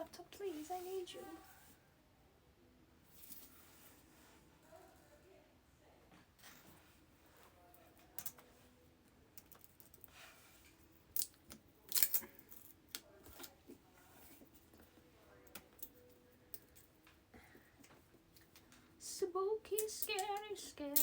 laptop, please. I need you. Spooky, scary skeleton.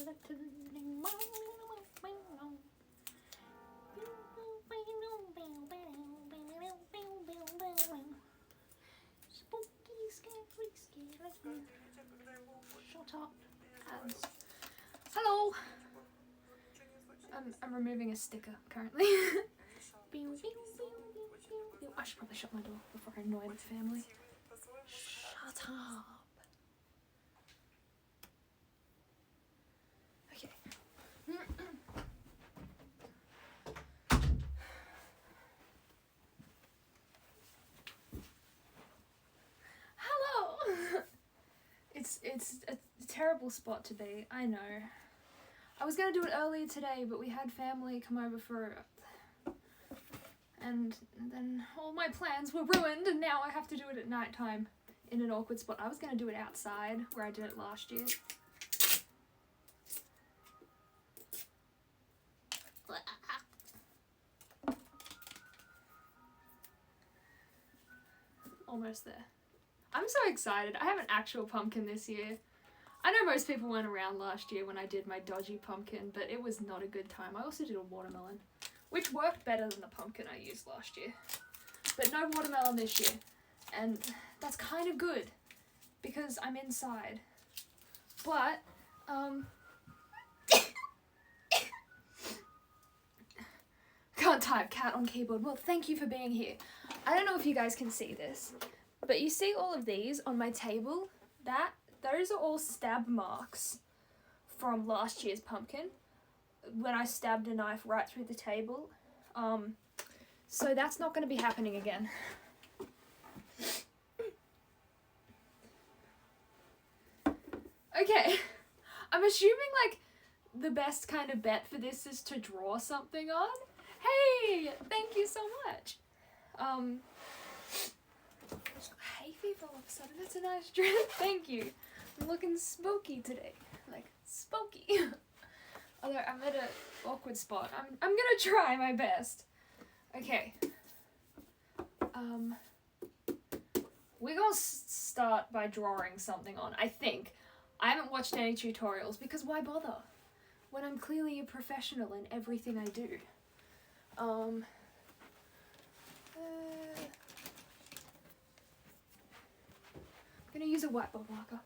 Spooky, scary skeleton. Shut up, ads. Hello. I'm removing a sticker currently. I should probably shut my door before I annoy the family. Shut up. Okay. Hello. It's a terrible spot to be. I know. I was gonna do it earlier today, but we had family come over for, and then all my plans were ruined, and now I have to do it at night time in an awkward spot. I was gonna do it outside where I did it last year. Almost there. I'm so excited. I have an actual pumpkin this year. I know most people weren't around last year when I did my dodgy pumpkin, but it was not a good time. I also did a watermelon, which worked better than the pumpkin I used last year. But no watermelon this year. And that's kind of good, because I'm inside. But, can't type cat on keyboard. Well, thank you for being here. I don't know if you guys can see this, but you see all of these on my table? Those are all stab marks from last year's pumpkin when I stabbed a knife right through the table. So that's not going to be happening again. Okay, I'm assuming like the best kind of bet for this is to draw something on. Hey, thank you so much. Hay fever all of a sudden, that's a nice dress. Thank you. I'm looking spooky today. Like, spooky. Although I'm at an awkward spot. I'm gonna try my best. Okay. We're gonna start by drawing something on, I think. I haven't watched any tutorials because why bother? When I'm clearly a professional in everything I do. I'm gonna use a whiteboard marker.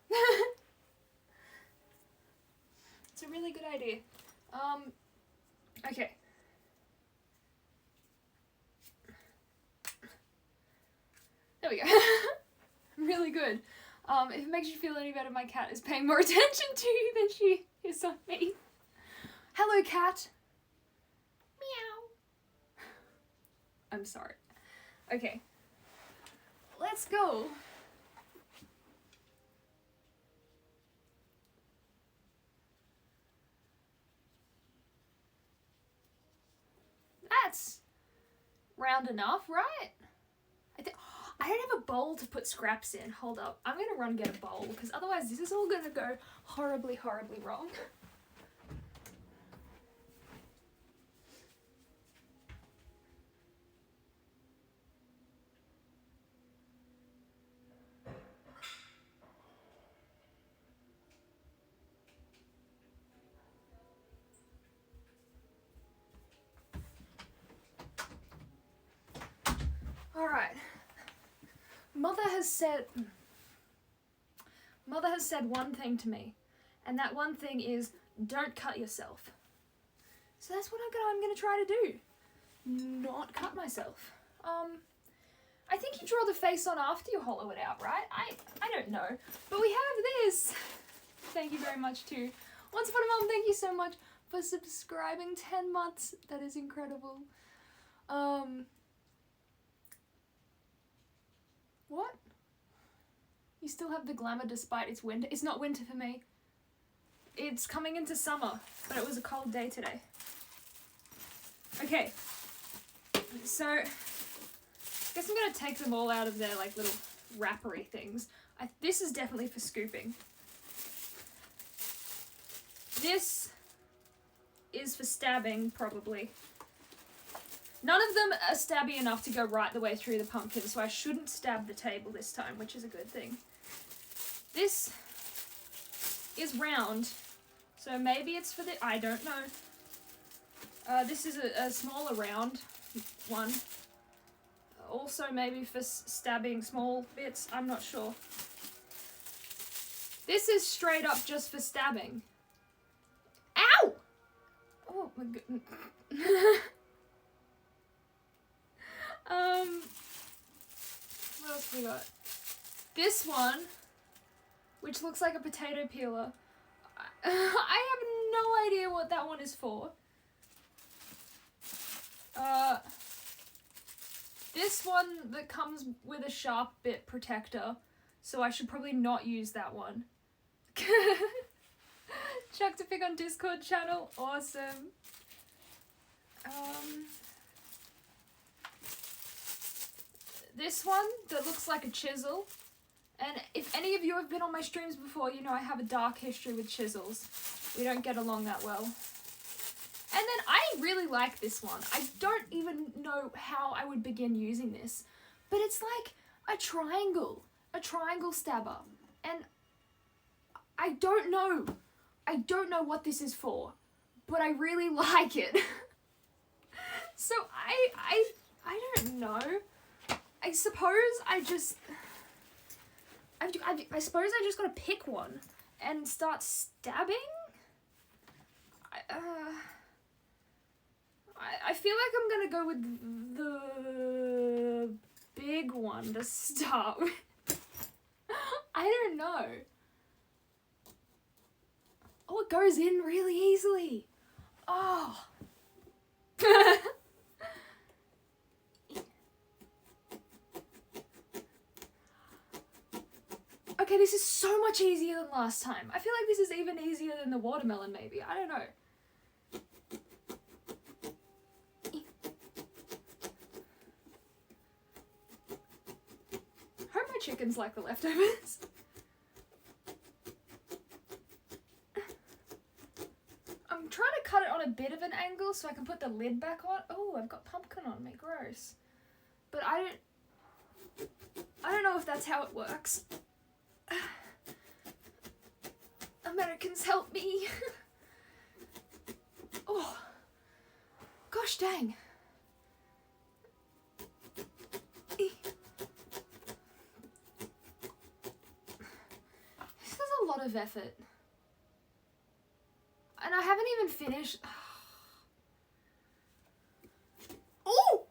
It's a really good idea. Okay. There we go. Really good. If it makes you feel any better, my cat is paying more attention to you than she is on me. Hello, cat. Meow. I'm sorry. Okay. Let's go. That's round enough, right? I don't have a bowl to put scraps in. Hold up. I'm gonna run get a bowl, because otherwise this is all gonna go horribly, horribly wrong. Alright. Mother has said one thing to me, and that one thing is don't cut yourself. So that's what I'm gonna try to do. Not cut myself. I think you draw the face on after you hollow it out, right? I don't know. But we have this. Thank you very much too. Once Upon a Mom, thank you so much for subscribing 10 months. That is incredible. What? You still have the glamour despite it's winter. It's not winter for me. It's coming into summer, but it was a cold day today. Okay. So, I guess I'm gonna take them all out of their like little wrappery things. This is definitely for scooping. This is for stabbing, probably. None of them are stabby enough to go right the way through the pumpkin, so I shouldn't stab the table this time, which is a good thing. This is round, so maybe it's for the... I don't know. This is a smaller round one. Also maybe for stabbing small bits, I'm not sure. This is straight up just for stabbing. Ow! Oh my goodness. What else we got? This one, which looks like a potato peeler. I have no idea what that one is for. This one that comes with a sharp bit protector, so I should probably not use that one. Chuck to pick on Discord channel, awesome. This one that looks like a chisel, and if any of you have been on my streams before, you know I have a dark history with chisels. We don't get along that well. And then I really like this one. I don't even know how I would begin using this, but it's like a triangle stabber, and I don't know what this is for, but I really like it. So I don't know. I suppose I just gotta pick one and start stabbing. I feel like I'm gonna go with the big one to start with. I don't know. Oh, it goes in really easily. Oh. Okay, this is so much easier than last time. I feel like this is even easier than the watermelon, maybe. I don't know. Hope my chickens like the leftovers. I'm trying to cut it on a bit of an angle so I can put the lid back on. Oh, I've got pumpkin on me, gross. But I don't know if that's how it works. Americans help me. Oh, gosh dang. This is a lot of effort. And I haven't even finished. Oh!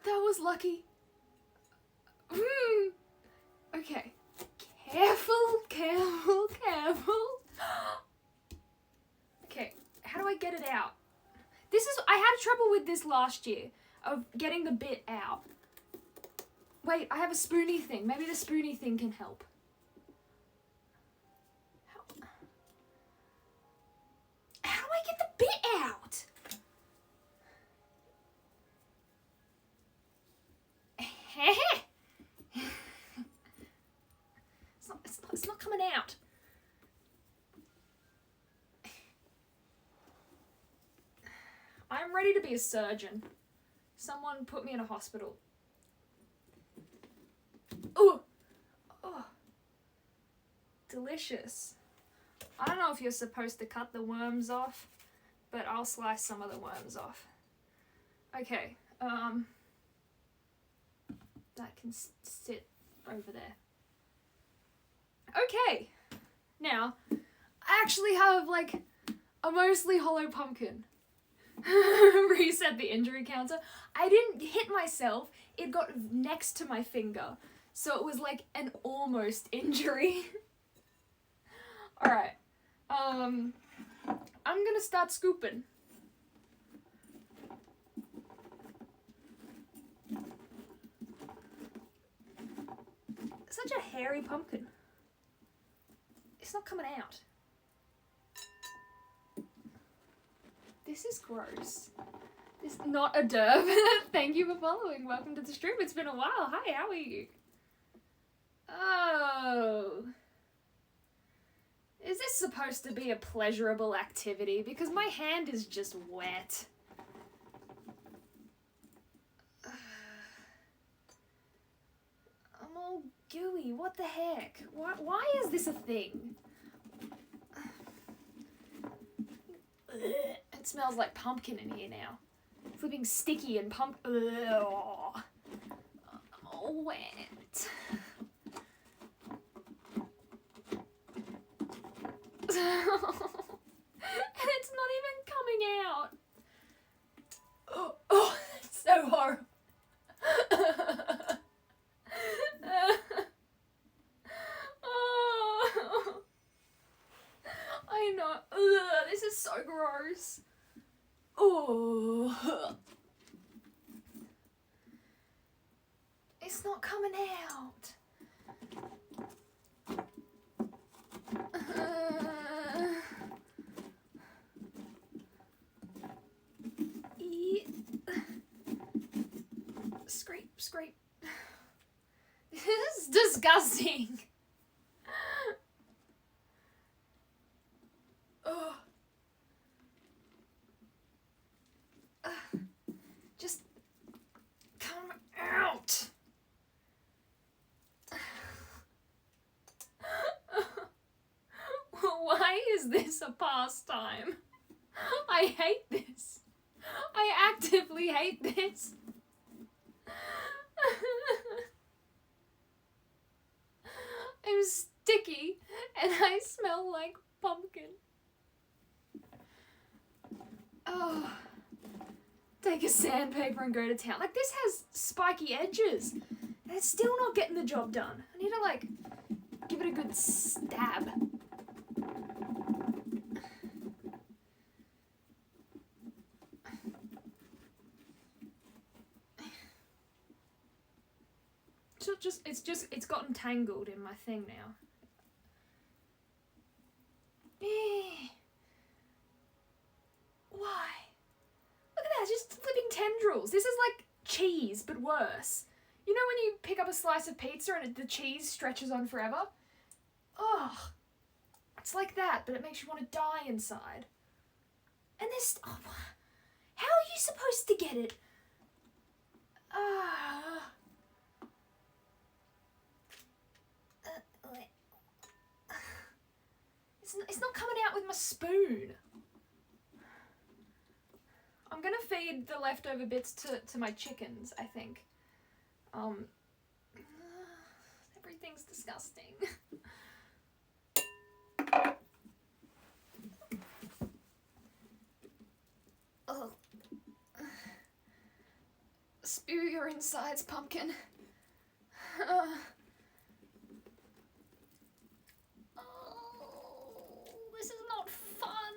That was lucky. Okay. Careful. Okay, how do I get it out? I had trouble with this last year, of getting the bit out. Wait, I have a spoony thing. Maybe the spoony thing can help. How do I get the bit out? It's not coming out. I'm ready to be a surgeon. Someone put me in a hospital. Ooh. Oh. Delicious. I don't know if you're supposed to cut the worms off, but I'll slice some of the worms off. Okay. That can sit over there. Okay. Now, I actually have, like, a mostly hollow pumpkin. Reset the injury counter. I didn't hit myself. It got next to my finger. So it was like an almost injury. Alright. I'm gonna start scooping. Such a hairy pumpkin. It's not coming out. This is gross. It's not a derb. Thank you for following. Welcome to the stream. It's been a while. Hi, how are you? Oh. Is this supposed to be a pleasurable activity? Because my hand is just wet. I'm all gooey. What the heck? Why is this a thing? It smells like pumpkin in here now. Flipping sticky and oh, wet. And it's not even coming out. Oh, it's so horrible. Oh, I know. Ugh, this is so gross. Oh, it's not coming out. Scrape, scrape. This is disgusting. Oh. Just come out. Why is this a pastime? I hate this. I actively hate this. I'm sticky and I smell like pumpkin. Oh. Take a sandpaper and go to town. Like, this has spiky edges and it's still not getting the job done. I need to, like, give it a good stab. It's gotten tangled in my thing now. Why? Look at that, just flipping tendrils. This is like cheese, but worse. You know when you pick up a slice of pizza and the cheese stretches on forever? Ugh. It's like that, but it makes you want to die inside. And this... Oh, how are you supposed to get it? It's not coming out with my spoon. I'm gonna feed the leftover bits to my chickens, I think. Everything's disgusting. Ugh. Spew your insides, pumpkin. This is not fun.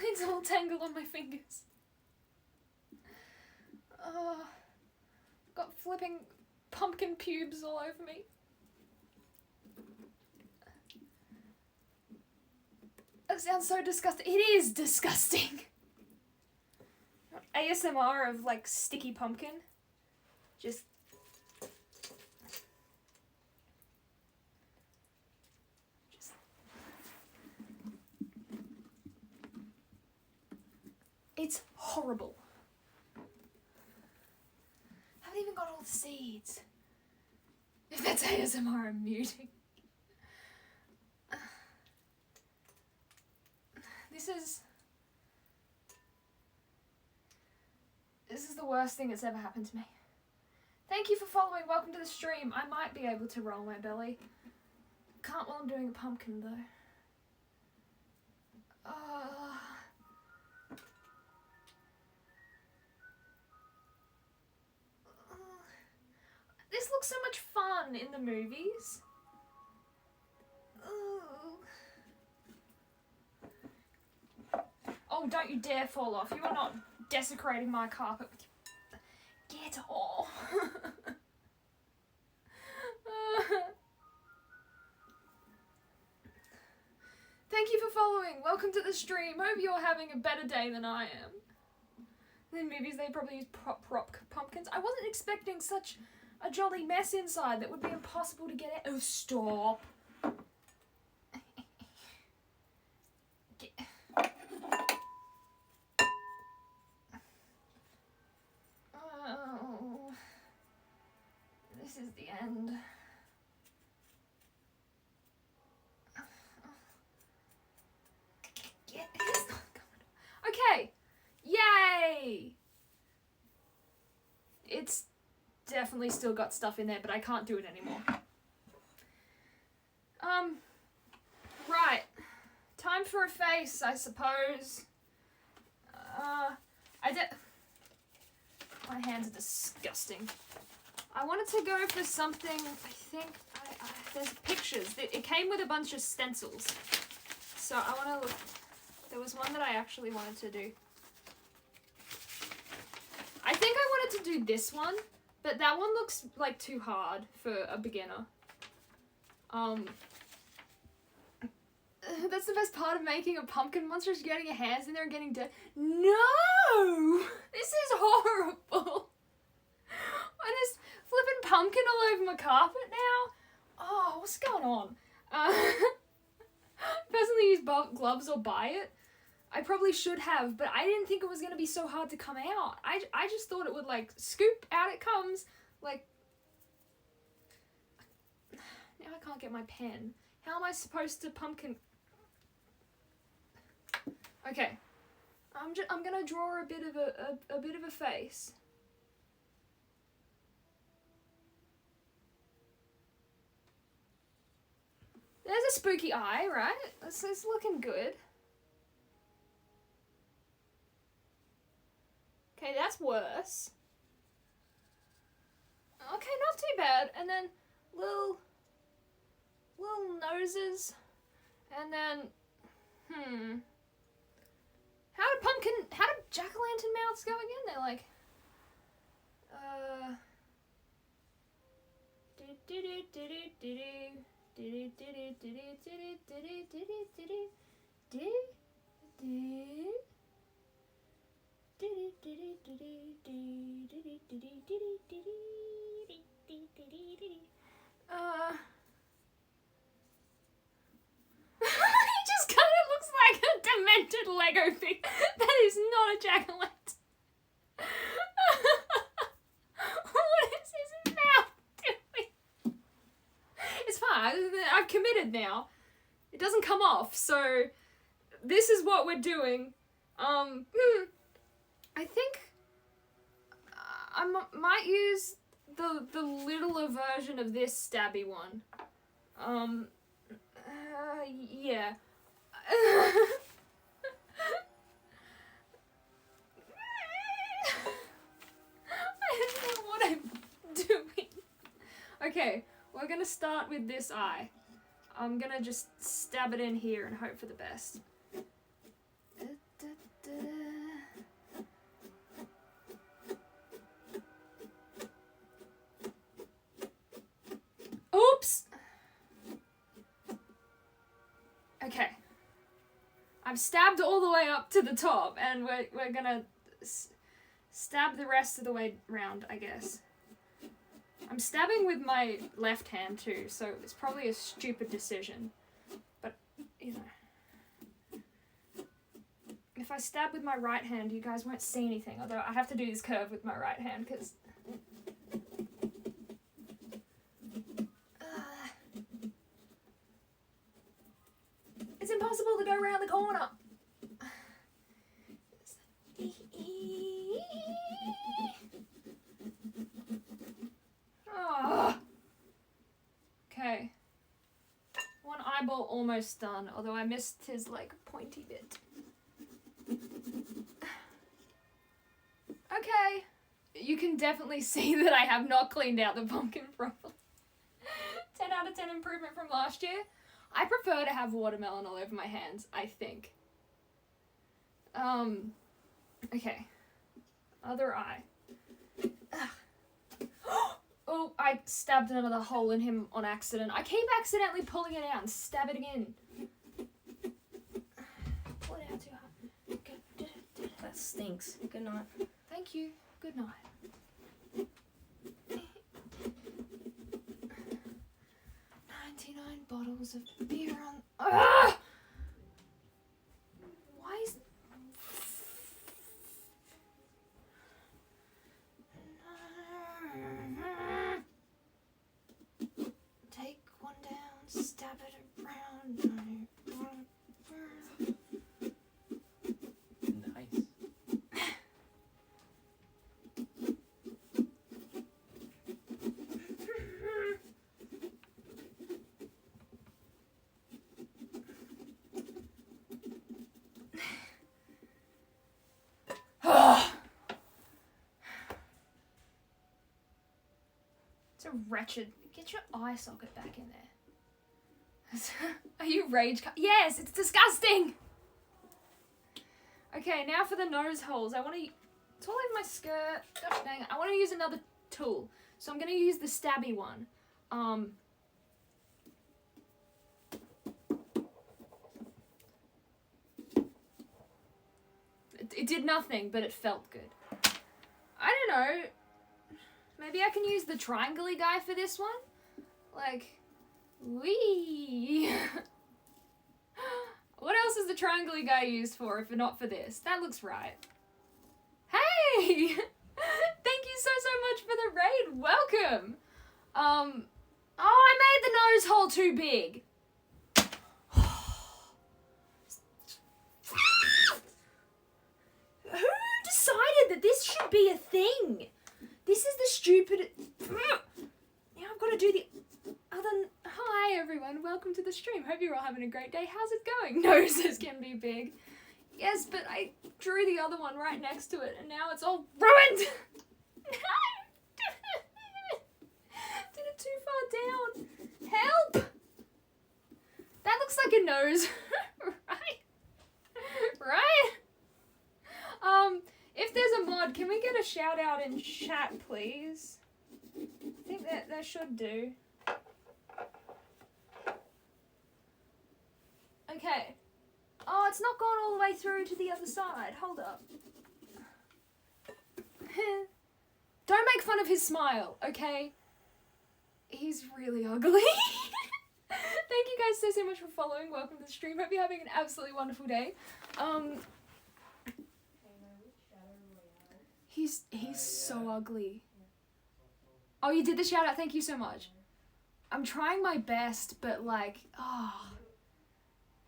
It's all tangled on my fingers. Got flipping pumpkin pubes all over me. That sounds so disgusting. It is disgusting. ASMR of like sticky pumpkin. Just it's horrible. I haven't even got all the seeds. If that's ASMR, I'm muting. This is the worst thing that's ever happened to me. Thank you for following. Welcome to the stream. I might be able to roll my belly. Can't while I'm doing a pumpkin though. This looks so much fun in the movies. Oh, don't you dare fall off. You are not desecrating my carpet. Get off. thank you for following. Welcome to the stream. Hope you're having a better day than I am. In movies, they probably use prop pumpkins. I wasn't expecting such a jolly mess inside that would be impossible to get out. Oh, stop. Oh, this is the end. It's not going. Okay. Yay! It's definitely still got stuff in there, but I can't do it anymore. Right. Time for a face, I suppose. My hands are disgusting. I wanted to go for something, I think, there's pictures. It came with a bunch of stencils. So I want to look. There was one that I actually wanted to do. I think I wanted to do this one, but that one looks like too hard for a beginner. That's the best part of making a pumpkin monster is getting your hands in there and getting dead. No! This is horrible. There's flipping pumpkin all over my carpet now. Oh, what's going on? Personally use gloves or buy it. I probably should have, but I didn't think it was going to be so hard to come out. I just thought it would, like, scoop, out it comes. Like, now I can't get my pen. How am I supposed to pumpkin? Okay. I'm going to draw a bit of a face. There's a spooky eye, right? This is looking good. Okay, that's worse. Okay, not too bad. And then little noses. And then, how do jack-o'-lantern mouths go again? They're like, He just kind of looks like a demented Lego figure. That is not a jack-o'-lantern. What is his mouth doing? It's fine. I've committed now. It doesn't come off, so this is what we're doing. I think I might use the littler version of this stabby one. Yeah. I don't know what I'm doing. Okay, we're gonna start with this eye. I'm gonna just stab it in here and hope for the best. Oops! Okay. I've stabbed all the way up to the top, and we're gonna stab the rest of the way round, I guess. I'm stabbing with my left hand too, so it's probably a stupid decision. But, you know. If I stab with my right hand, you guys won't see anything, although I have to do this curve with my right hand, because... it's impossible to go around the corner! Oh. Okay. One eyeball almost done, although I missed his, like, pointy bit. Okay. You can definitely see that I have not cleaned out the pumpkin properly. 10 out of 10 improvement from last year. I prefer to have watermelon all over my hands, I think. Okay. Other eye. Oh, I stabbed another hole in him on accident. I keep accidentally pulling it out and stabbing it in. stinks. Good night. Thank you. Good night. 99 bottles of beer on. Ah! Why is. Take one down, stab it around. Nice. It's a wretched. Get your eye socket back in there. Are you rage? Yes, it's disgusting. Okay, now for the nose holes. I want to. It's all over my skirt. Gosh dang it! I want to use another tool, so I'm gonna use the stabby one. It did nothing, but it felt good. I don't know. Maybe I can use the triangle-y guy for this one? Like, wee. What else is the triangle-y guy used for if not for this? That looks right. Hey! Thank you so much for the raid. Welcome. Oh, I made the nose hole too big. Who decided that this should be a thing? This is the stupid. Now I've got to do the other. Hi everyone, welcome to the stream. Hope you're all having a great day. How's it going? Noses can be big. Yes, but I drew the other one right next to it, and now it's all ruined. Did it too far down. Help! That looks like a nose, right? Right? If there's a mod, can we get a shout out in chat, please? I think that should do. Okay. Oh, it's not gone all the way through to the other side. Hold up. Don't make fun of his smile, okay? He's really ugly. Thank you guys so much for following. Welcome to the stream. Hope you're having an absolutely wonderful day. He's so ugly. Oh, you did the shout out. Thank you so much. I'm trying my best, but like,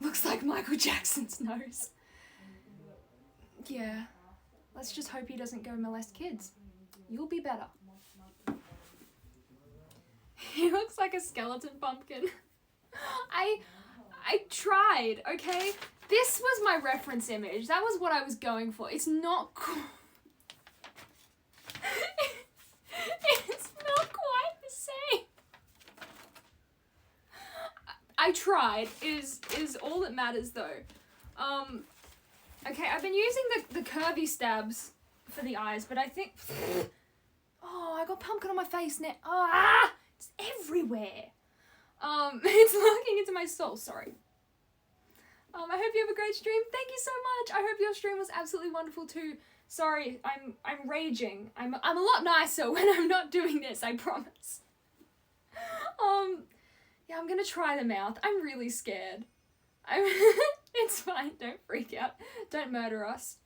looks like Michael Jackson's nose. Yeah. Let's just hope he doesn't go molest kids. You'll be better. He looks like a skeleton pumpkin. I tried, okay? This was my reference image. That was what I was going for. It's not cool. It's not quite the same. I tried, is all that matters though. Okay, I've been using the curvy stabs for the eyes, but I think... Oh, I got pumpkin on my face now. It's everywhere. It's looking into my soul, sorry. I hope you have a great stream. Thank you so much. I hope your stream was absolutely wonderful too. Sorry, I'm raging. I'm a lot nicer when I'm not doing this, I promise. Yeah, I'm gonna try the mouth. I'm really scared. It's fine, don't freak out. Don't murder us.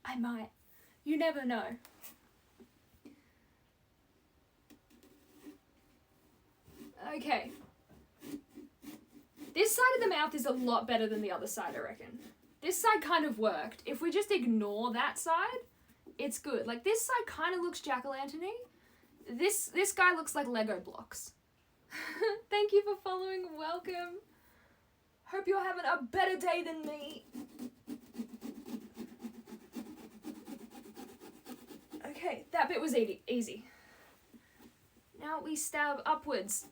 I might. You never know. Okay. This side of the mouth is a lot better than the other side, I reckon. This side kind of worked. If we just ignore that side, it's good. Like, this side kind of looks jack-o'-lantern-y. This guy looks like Lego blocks. Thank you for following. Welcome. Hope you're having a better day than me. Okay, that bit was easy. Now we stab upwards.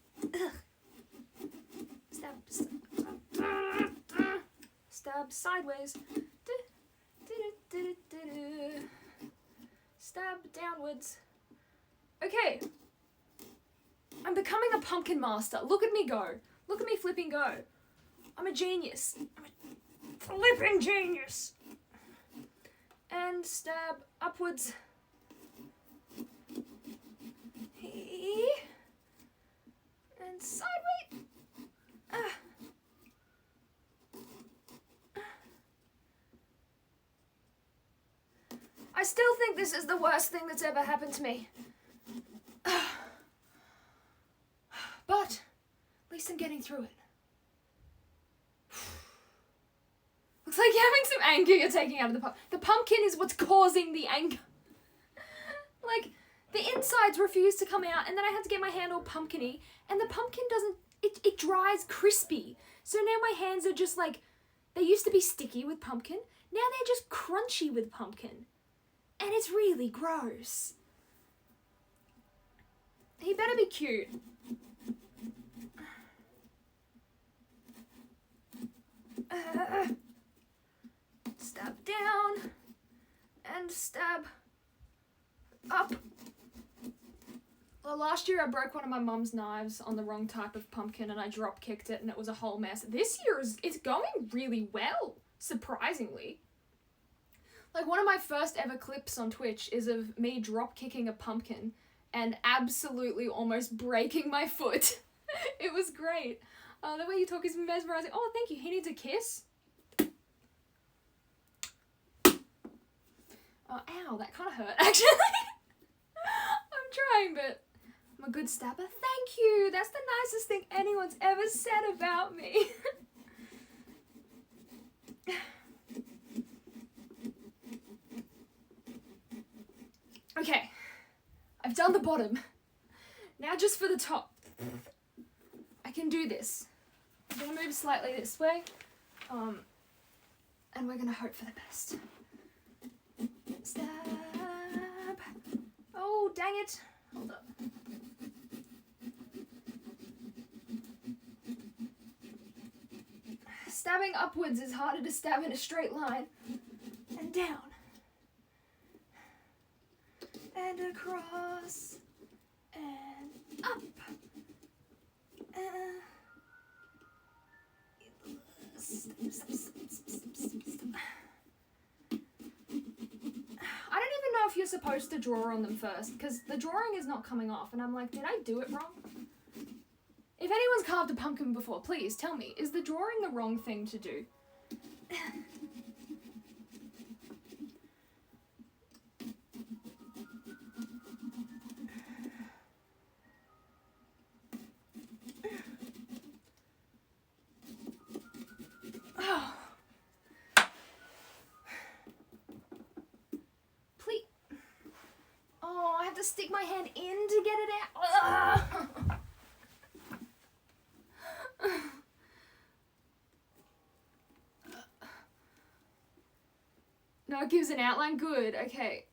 Stab sideways. Stab downwards. Okay. I'm becoming a pumpkin master. Look at me go. Look at me flipping go. I'm a genius. I'm a flipping genius. and stab upwards. And sideways. I still think this is the worst thing that's ever happened to me. But at least I'm getting through it. Looks like you're having some anger you're taking out of the pumpkin. The pumpkin is what's causing the anger. Like, the insides refuse to come out, and then I had to get my hand all pumpkin-y, and the pumpkin doesn't, it dries crispy. So now my hands are just like, they used to be sticky with pumpkin, now they're just crunchy with pumpkin. And it's really gross. He better be cute. Stab down and stab up. Well, last year I broke one of my mum's knives on the wrong type of pumpkin and I drop kicked it and it was a whole mess. This year it's going really well, surprisingly. Like, one of my first ever clips on Twitch is of me drop kicking a pumpkin and absolutely almost breaking my foot. It was great. The way you talk is mesmerizing. Oh, thank you. He needs a kiss. Oh, ow, that kind of hurt, actually. I'm trying, but I'm a good stabber. Thank you. That's the nicest thing anyone's ever said about me. Okay, I've done the bottom. Now just for the top. I can do this. I'm gonna move slightly this way. And we're gonna hope for the best. Stab. Oh, dang it. Hold up. Stabbing upwards is harder to stab in a straight line. And down. And across. And up. I don't even know if you're supposed to draw on them first, because the drawing is not coming off, and I'm like, did I do it wrong? If anyone's carved a pumpkin before, please tell me, is the drawing the wrong thing to do? Oh, I have to stick my hand in to get it out. No, it gives an outline. Good. Okay.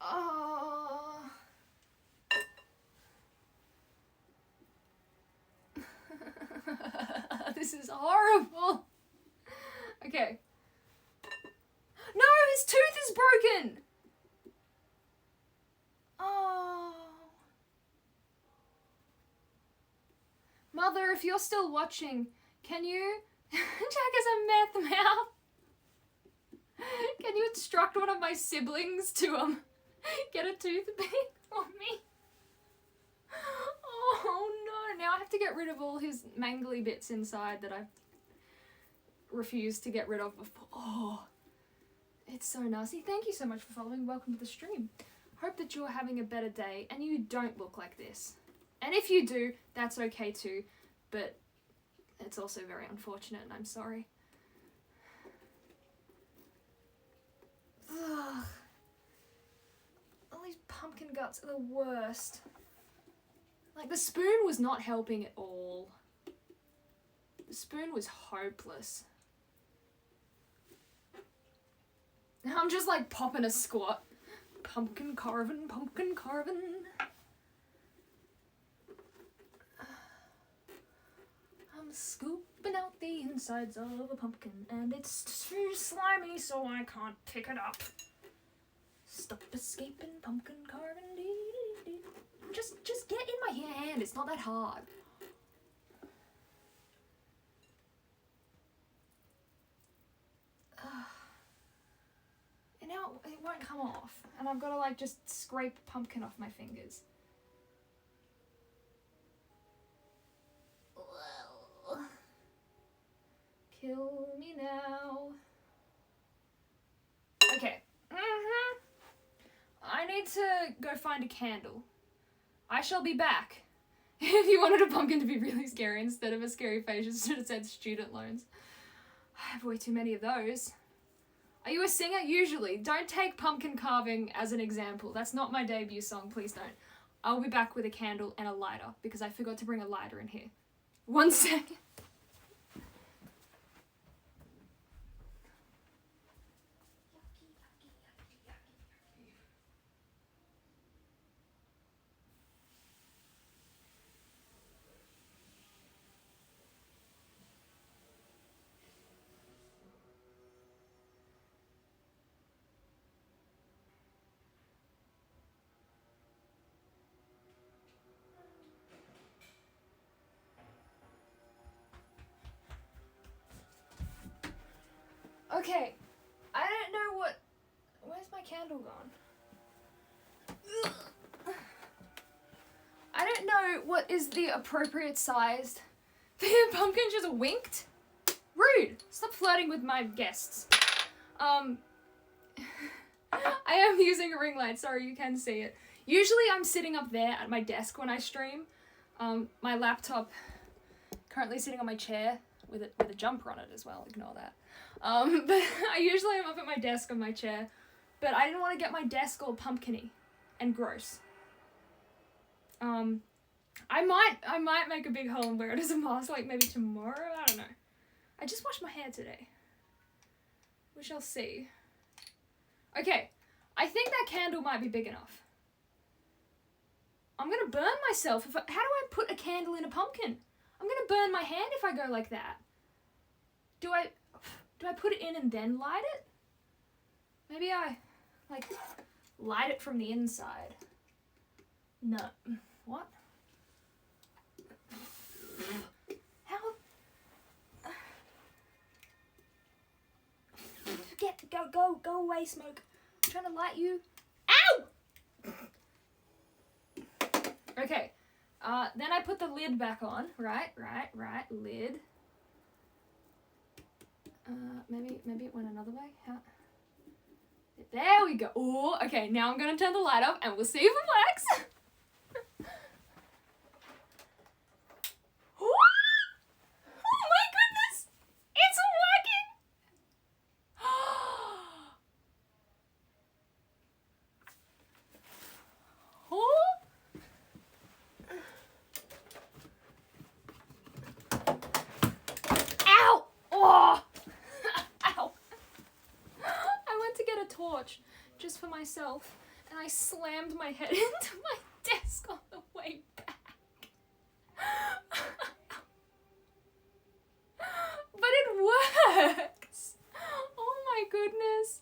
Oh. This is horrible. Okay. No, his tooth is broken. Oh. Mother, if you're still watching, can you, Jack is a meth mouth. Can you instruct one of my siblings to get a toothpick for me? Oh no, now I have to get rid of all his mangly bits inside that I've refused to get rid of before. Oh, it's so nasty. Thank you so much for following. Welcome to the stream. Hope that you're having a better day and you don't look like this. And if you do, that's okay too, but it's also very unfortunate and I'm sorry. Ugh. All these pumpkin guts are the worst. Like, the spoon was not helping at all. The spoon was hopeless. Now I'm just like popping a squat. Pumpkin carving, pumpkin carving. I'm scooping out the insides of a pumpkin and it's too slimy so I can't pick it up. Stop escaping, pumpkin carving. Just get in my hand. It's not that hard. And I've got to like just scrape pumpkin off my fingers. Kill me now. Okay. I need to go find a candle. I shall be back. If you wanted a pumpkin to be really scary instead of a scary face, you should have said student loans. I have way too many of those. Are you a singer? Usually. Don't take pumpkin carving as an example. That's not my debut song. Please don't. I'll be back with a candle and a lighter because I forgot to bring a lighter in here. 1 second. Okay, I don't know what... Where's my candle gone? I don't know what is the appropriate sized... The pumpkin just winked? Rude! Stop flirting with my guests. I am using a ring light, sorry, you can see it. Usually I'm sitting up there at my desk when I stream. My laptop currently sitting on my chair with a jumper on it as well, ignore that. But I usually am up at my desk on my chair, but I didn't want to get my desk all pumpkin-y and gross. I might make a big hole and wear it as a mask, like maybe tomorrow, I don't know. I just washed my hair today. We shall see. Okay, I think that candle might be big enough. I'm gonna burn myself how do I put a candle in a pumpkin? I'm gonna burn my hand if I go like that. Do I put it in and then light it? Maybe I, like, light it from the inside. No. What? How? Go away, smoke. I'm trying to light you. Ow! Okay. Then I put the lid back on. Right, lid. Maybe it went another way. How? There we go. Oh, okay. Now I'm gonna turn the light up, and we'll see if it works. Oh my goodness! It's working. Oh. Ow! Oh! Ow! I went to get a torch just for myself, and I slammed my head into my desk on the way back. But it works! Oh my goodness.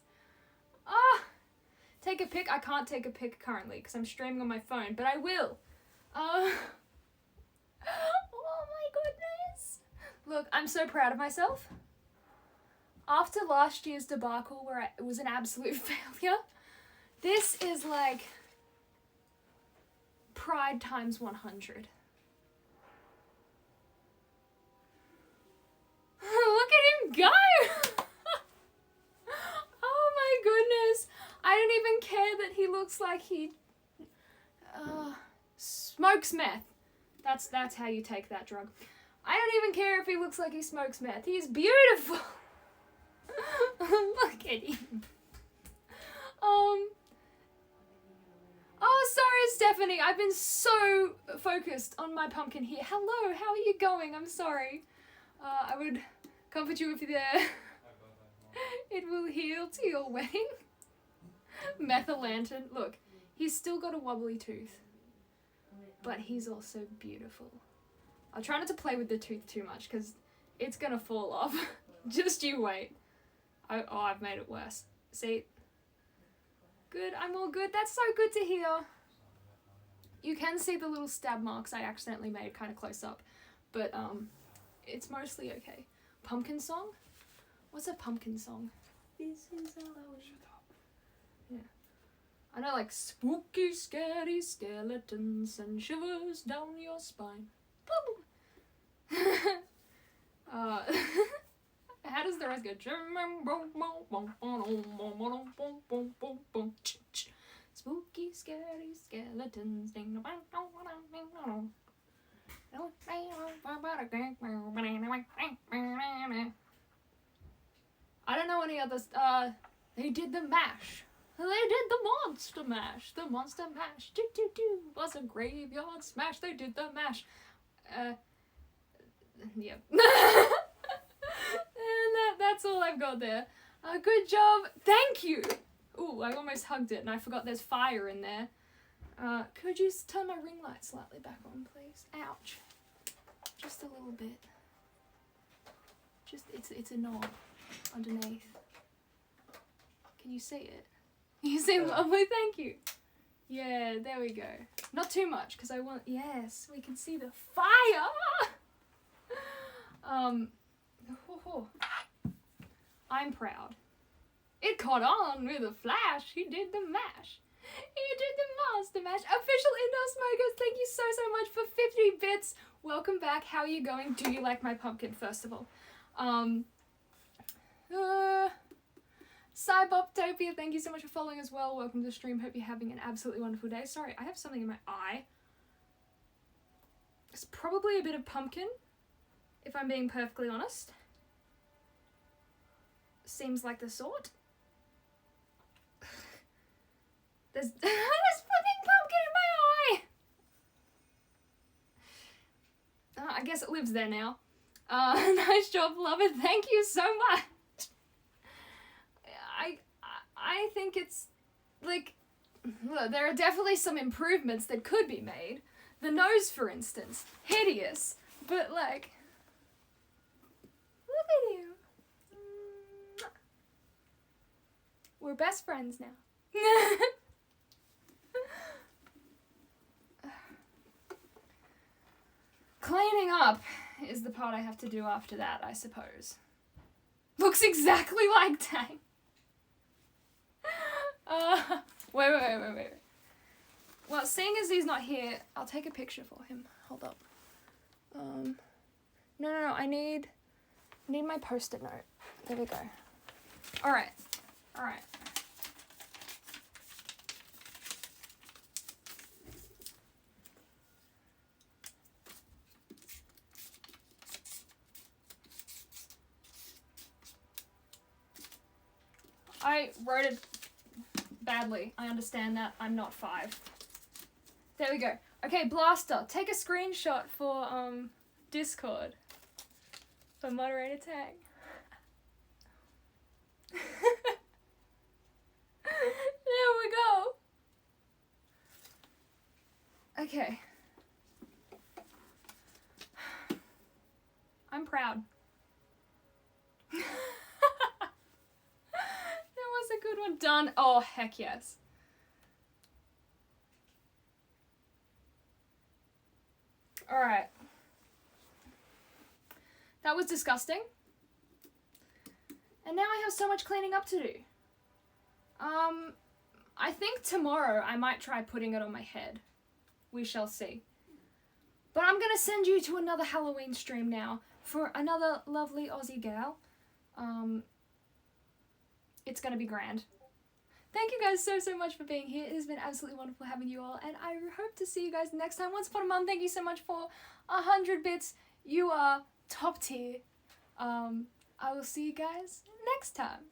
Take a pic? I can't take a pic currently because I'm streaming on my phone, but I will. Oh my goodness. Look, I'm so proud of myself. After last year's debacle where it was an absolute failure, this is like pride times 100. Look at him go! Oh my goodness. I don't even care that he looks like he smokes meth. That's how you take that drug. I don't even care if he looks like he smokes meth. He's beautiful. Look at him. Oh, sorry, Stephanie. I've been so focused on my pumpkin here. Hello, how are you going? I'm sorry. I would comfort you if you're there. It will heal to your wedding. Methyl-lantern. Look, he's still got a wobbly tooth, but he's also beautiful. I'll try not to play with the tooth too much because it's gonna fall off. Just you wait. I've made it worse. See? Good, I'm all good. That's so good to hear. You can see the little stab marks I accidentally made kind of close up, but it's mostly okay. Pumpkin song? What's a pumpkin song? This is how I wish. Yeah. I know, like, spooky, scary skeletons and shivers down your spine. How does the rest go? Spooky, scary skeletons. I don't know any others. They did the mash. They did the monster mash. The monster mash. Do was a graveyard smash. They did the mash. Yep. And that's all I've got there. Good job. Thank you. Ooh, I almost hugged it and I forgot there's fire in there. Could you turn my ring light slightly back on, please? Ouch. Just a little bit. Just, it's a knob underneath. Can you see it? You seem lovely, thank you. Yeah, there we go. Not too much, because I want, yes, we can see the fire! I'm proud. It caught on with a flash. He did the mash. He did the monster mash. Official indoor smokers, thank you so much for 50 bits. Welcome back. How are you going? Do you like my pumpkin, first of all? Cyboptopia, thank you so much for following as well. Welcome to the stream. Hope you're having an absolutely wonderful day. Sorry, I have something in my eye. It's probably a bit of pumpkin, if I'm being perfectly honest. Seems like the sort. There's flipping pumpkin in my eye! I guess it lives there now. Nice job, love it. Thank you so much. I think it's, like, there are definitely some improvements that could be made. The nose, for instance. Hideous. But, like, look at you. We're best friends now. Cleaning up is the part I have to do after that, I suppose. Looks exactly like Tang. Wait. Well, seeing as he's not here, I'll take a picture for him. Hold up. No, I need my post-it note. There we go. Alright. I wrote it badly. I understand that. I'm not 5. There we go. Okay, Blaster, take a screenshot for Discord for moderator tag. There we go. Okay. I'm proud. That was a good one. Done. Oh, heck yes. Alright. That was disgusting. And now I have so much cleaning up to do. I think tomorrow I might try putting it on my head. We shall see. But I'm gonna send you to another Halloween stream now for another lovely Aussie gal. It's gonna be grand. Thank you guys so much for being here. It has been absolutely wonderful having you all, and I hope to see you guys next time. Once upon a month, thank you so much for 100 bits. You are top tier. I will see you guys next time.